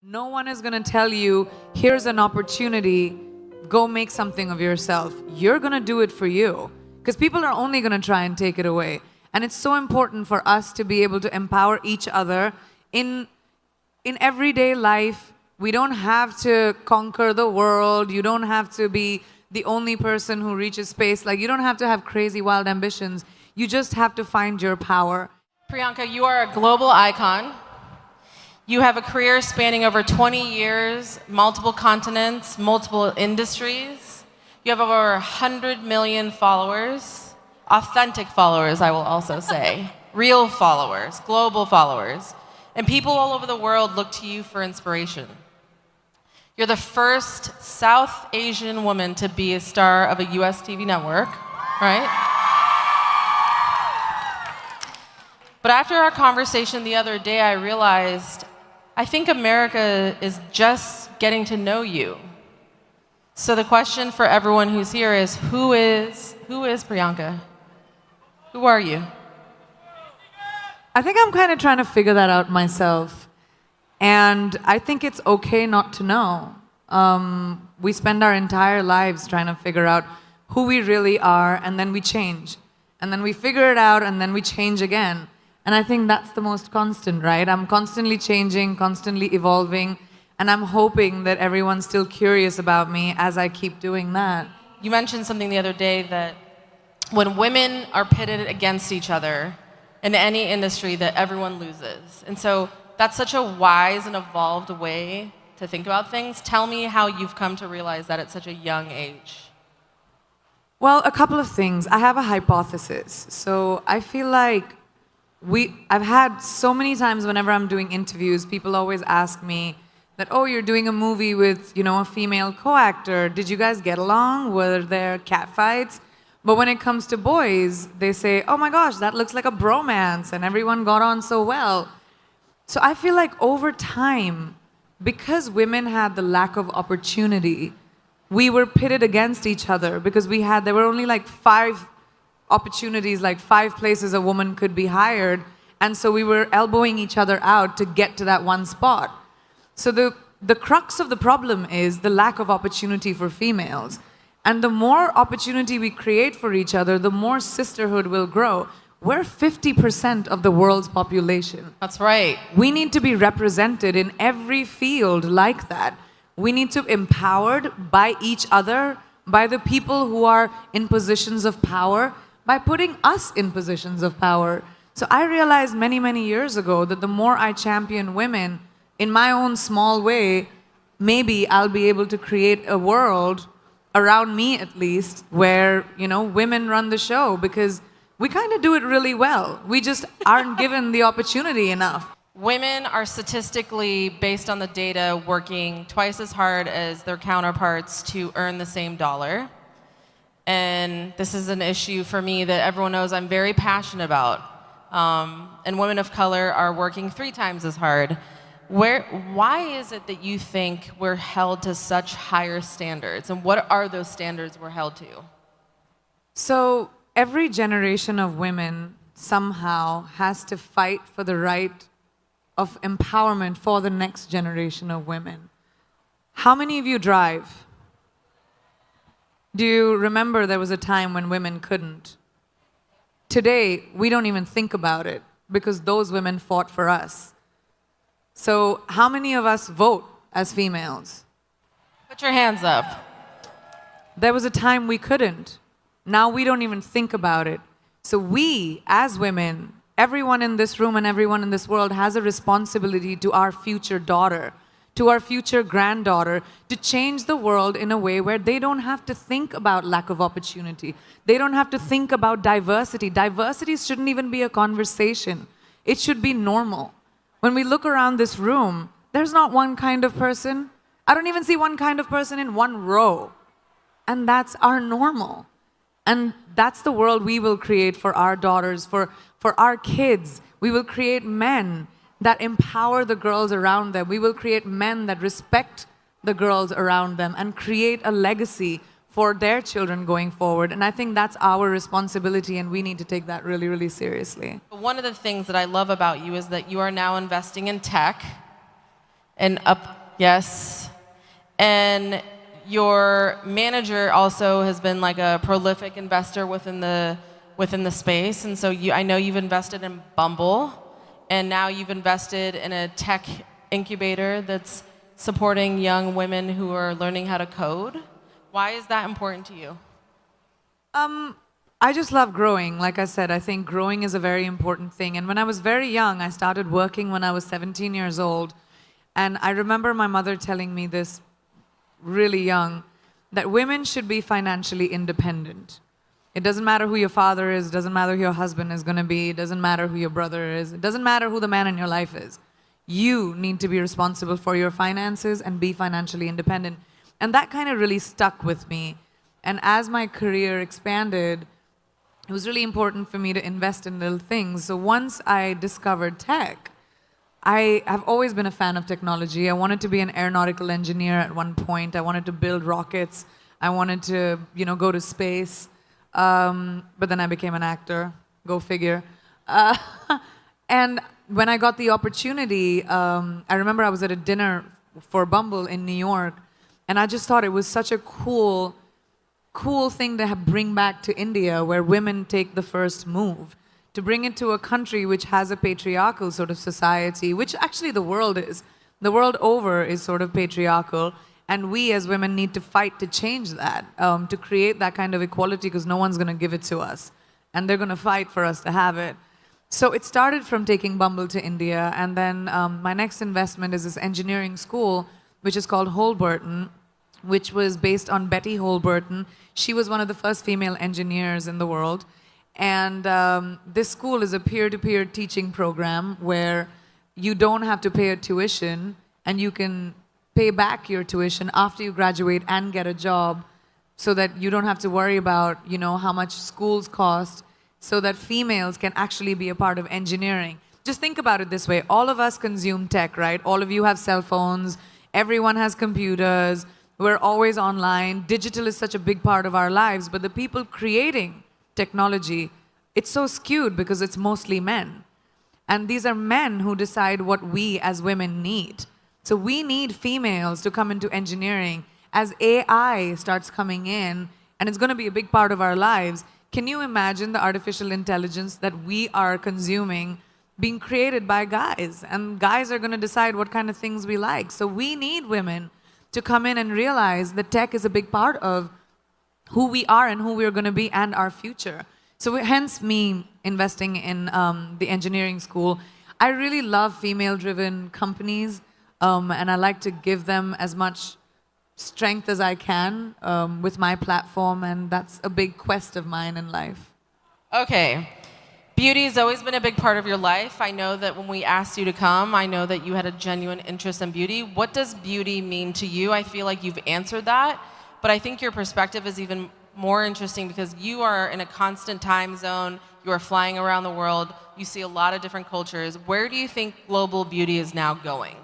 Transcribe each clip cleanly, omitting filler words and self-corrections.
No one is going to tell you, here's an opportunity, go make something of yourself. You're going to do it for you. Because people are only going to try and take it away. And it's so important for us to be able to empower each other in everyday life. We don't have to conquer the world. You don't have to be the only person who reaches space. Like, you don't have to have crazy, wild ambitions. You just have to find your power. Priyanka, you are a global icon. You have a career spanning over 20 years, multiple continents, multiple industries. You have over 100 million followers, authentic followers, I will also say, real followers, global followers, and people all over the world look to you for inspiration. You're the first South Asian woman to be a star of a US TV network, right? But after our conversation the other day, I realized I think America is just getting to know you. So the question for everyone who's here is, who is Priyanka? Who are you? I think I'm kind of trying to figure that out myself. And I think it's okay not to know. We spend our entire lives trying to figure out who we really are, and then we change. And then we figure it out, and then we change again. And I think that's the most constant, right? I'm constantly changing, constantly evolving, and I'm hoping that everyone's still curious about me as I keep doing that. You mentioned something the other day that when women are pitted against each other in any industry, that everyone loses. And so that's such a wise and evolved way to think about things. Tell me how you've come to realize that at such a young age. Well, a couple of things. I have a hypothesis. So I feel like I've had so many times whenever I'm doing interviews, people always ask me that, oh, you're doing a movie with, a female co-actor. Did you guys get along? Were there catfights? But when it comes to boys, they say, oh my gosh, that looks like a bromance and everyone got on so well. So I feel like over time, because women had the lack of opportunity, we were pitted against each other because there were only like 5 opportunities, like 5 places a woman could be hired, and so we were elbowing each other out to get to that one spot. So the crux of the problem is the lack of opportunity for females. And the more opportunity we create for each other, the more sisterhood will grow. We're 50% of the world's population. That's right. We need to be represented in every field like that. We need to be empowered by each other, by the people who are in positions of power, by putting us in positions of power. So I realized many, many years ago that the more I champion women in my own small way, maybe I'll be able to create a world around me at least where, women run the show, because we kind of do it really well. We just aren't given the opportunity enough. Women are statistically, based on the data, working twice as hard as their counterparts to earn the same dollar. And this is an issue for me that everyone knows I'm very passionate about. And women of color are working 3 times as hard. Why is it that you think we're held to such higher standards? And what are those standards we're held to? So every generation of women somehow has to fight for the right of empowerment for the next generation of women. How many of you drive? Do you remember there was a time when women couldn't? Today, we don't even think about it because those women fought for us. So how many of us vote as females? Put your hands up. There was a time we couldn't. Now we don't even think about it. So we, as women, everyone in this room and everyone in this world has a responsibility to our future daughter, to our future granddaughter, to change the world in a way where they don't have to think about lack of opportunity. They don't have to think about diversity. Diversity shouldn't even be a conversation. It should be normal. When we look around this room, there's not one kind of person. I don't even see one kind of person in one row. And that's our normal. And that's the world we will create for our daughters, for our kids. We will create men that empower the girls around them. We will create men that respect the girls around them and create a legacy for their children going forward. And I think that's our responsibility, and we need to take that really, really seriously. One of the things that I love about you is that you are now investing in tech and up, yes. And your manager also has been like a prolific investor within the space, and so I know you've invested in Bumble, and now you've invested in a tech incubator that's supporting young women who are learning how to code. Why is that important to you? I just love growing. Like I said, I think growing is a very important thing. And when I was very young, I started working when I was 17 years old. And I remember my mother telling me this really young, that women should be financially independent. It doesn't matter who your father is, it doesn't matter who your husband is going to be, it doesn't matter who your brother is, it doesn't matter who the man in your life is. You need to be responsible for your finances and be financially independent. And that kind of really stuck with me. And as my career expanded, it was really important for me to invest in little things. So once I discovered tech, I have always been a fan of technology. I wanted to be an aeronautical engineer at one point. I wanted to build rockets. I wanted to, go to space. But then I became an actor. Go figure. And when I got the opportunity, I remember I was at a dinner for Bumble in New York, and I just thought it was such a cool thing to bring back to India, where women take the first move, to bring it to a country which has a patriarchal sort of society, which actually the world is. The world over is sort of patriarchal, and we as women need to fight to change that, to create that kind of equality, because no one's going to give it to us, and they're going to fight for us to have it. So it started from taking Bumble to India, and then my next investment is this engineering school, which is called Holberton, which was based on Betty Holberton. She was one of the first female engineers in the world. And this school is a peer-to-peer teaching program where you don't have to pay a tuition, and you can pay back your tuition after you graduate and get a job, so that you don't have to worry about, how much schools cost, so that females can actually be a part of engineering. Just think about it this way. All of us consume tech, right? All of you have cell phones. Everyone has computers. We're always online. Digital is such a big part of our lives, but the people creating technology, it's so skewed because it's mostly men. And these are men who decide what we as women need. So we need females to come into engineering. As AI starts coming in, and it's going to be a big part of our lives, can you imagine the artificial intelligence that we are consuming being created by guys? And guys are going to decide what kind of things we like. So we need women to come in and realize that tech is a big part of who we are and who we're going to be and our future. So hence me investing in the engineering school. I really love female-driven companies, and I like to give them as much strength as I can with my platform, and that's a big quest of mine in life. Okay. Beauty has always been a big part of your life. I know that when we asked you to come, I know that you had a genuine interest in beauty. What does beauty mean to you? I feel like you've answered that, but I think your perspective is even more interesting because you are in a constant time zone. You are flying around the world. You see a lot of different cultures. Where do you think global beauty is now going?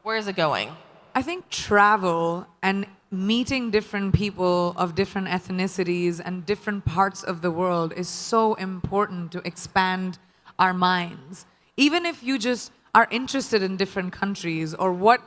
Where is it going? I think travel and meeting different people of different ethnicities and different parts of the world is so important to expand our minds. Even if you just are interested in different countries, or what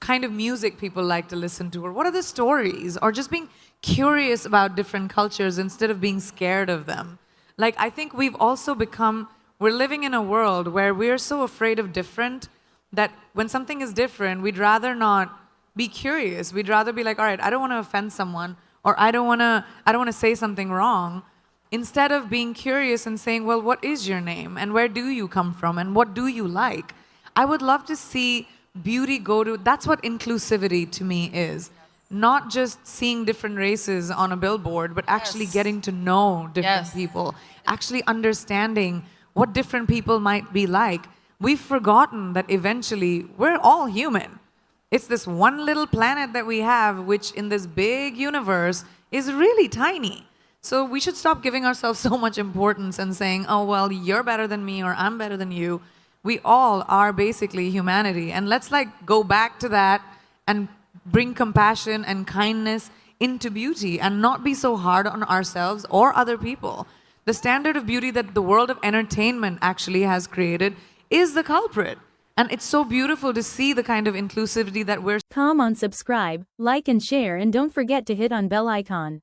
kind of music people like to listen to, or what are the stories, or just being curious about different cultures instead of being scared of them. Like, I think we're living in a world where we're so afraid of different that when something is different, we'd rather not be curious. We'd rather be like, all right, I don't want to offend someone, or I don't want to say something wrong, instead of being curious and saying, well, what is your name, and where do you come from, and what do you like? I would love to see beauty that's what inclusivity to me is. Not just seeing different races on a billboard, but actually getting to know different people, actually understanding what different people might be like. We've forgotten that eventually we're all human. It's this one little planet that we have, which in this big universe is really tiny. So we should stop giving ourselves so much importance and saying, oh, well, you're better than me, or I'm better than you. We all are basically humanity. And let's go back to that and bring compassion and kindness into beauty and not be so hard on ourselves or other people. The standard of beauty that the world of entertainment actually has created is the culprit. And it's so beautiful to see the kind of inclusivity that we're Comment on subscribe, like and share, and don't forget to hit on bell icon.